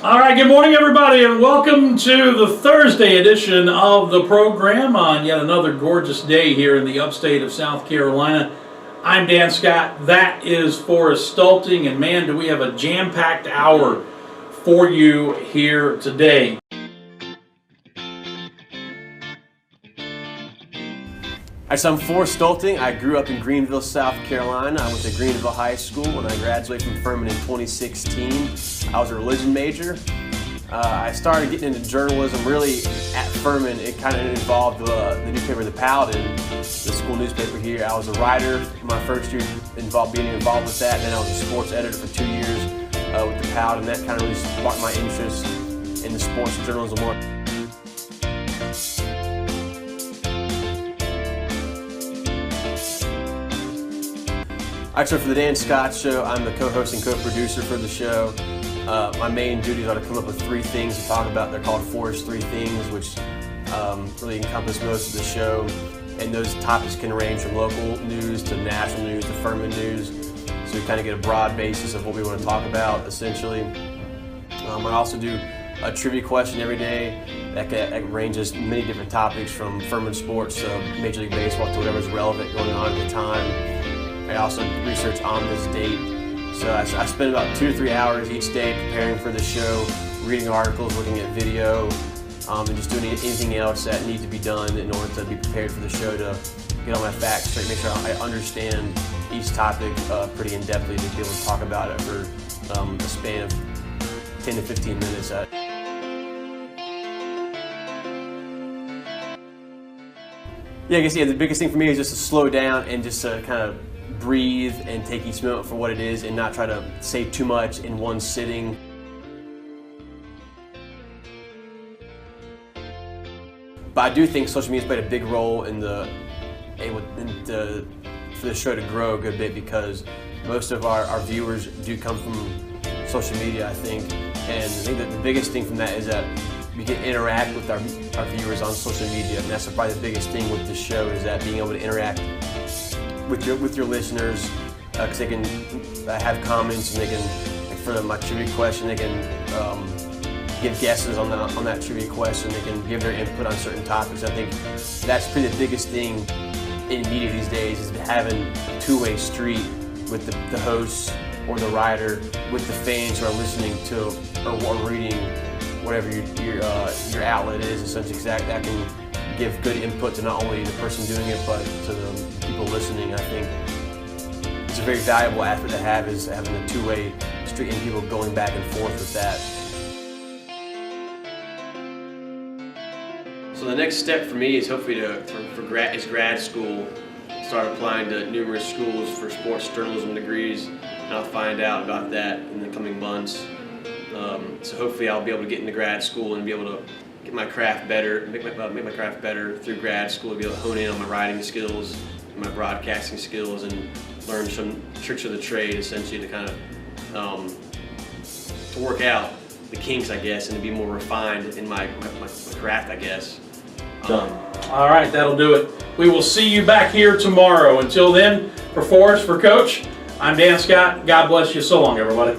All right, good morning, everybody, and welcome to the Thursday edition of the program on yet another gorgeous day here in the upstate of South Carolina. I'm Dan Scott. That is Forrest Stulting, and man, do we have a jam-packed hour for you here today. Hi, so I'm Forrest Stulting. I grew up in Greenville, South Carolina. I went to Greenville High School. When I graduated from Furman in 2016, I was a religion major. I started getting into journalism really at Furman. It kind of involved the newspaper, The Paladin, the school newspaper here. I was a writer my first year, being involved with that. Then I was a sports editor for 2 years with The Paladin. That kind of really sparked my interest in the sports journalism work. All right, so for the Dan Scott Show, I'm the co-host and co-producer for the show. My main duties are to come up with 3 things to talk about. They're called Forrest 3 Things, which really encompass most of the show. And those topics can range from local news to national news to Furman news. So we kind of get a broad basis of what we want to talk about, essentially. I also do a trivia question every day that ranges many different topics from Furman sports to Major League Baseball to whatever's relevant going on at the time. I also research on this date. So I spend about 2 to 3 hours each day preparing for the show, reading articles, looking at video, and just doing anything else that needs to be done in order to be prepared for the show, to get all my facts straight, make sure I understand each topic pretty in-depthly to be able to talk about it for a span of 10 to 15 minutes. Yeah, I guess the biggest thing for me is just to slow down and just to kind of breathe and take each moment for what it is and not try to say too much in one sitting. But I do think social media's played a big role for the show to grow a good bit, because most of our viewers do come from social media, I think. And I think that the biggest thing from that is that we can interact with our viewers on social media, and that's probably the biggest thing with the show, is that being able to interact with your listeners, because they can have comments, and they can, like for my trivia question, they can give guesses on that trivia question. They can give their input on certain topics. I think that's probably the biggest thing in media these days, is having a two-way street with the hosts or the writer with the fans who are listening to or reading whatever your outlet is, essentially, because that can give good input to not only the person doing it, but to the people listening. I think it's a very valuable asset to have, is having a two-way street and people going back and forth with that. So the next step for me is hopefully for grad school. Start applying to numerous schools for sports journalism degrees, and I'll find out about that in the coming months. So hopefully I'll be able to get into grad school and be able to get my craft better, make my craft better through grad school, to be able to hone in on my writing skills and my broadcasting skills, and learn some tricks of the trade, essentially, to kind of to work out the kinks, I guess, and to be more refined in my craft, I guess. All right, that'll do it. We will see you back here tomorrow. Until then, for Forrest, for Coach, I'm Dan Scott. God bless you. So long, everybody.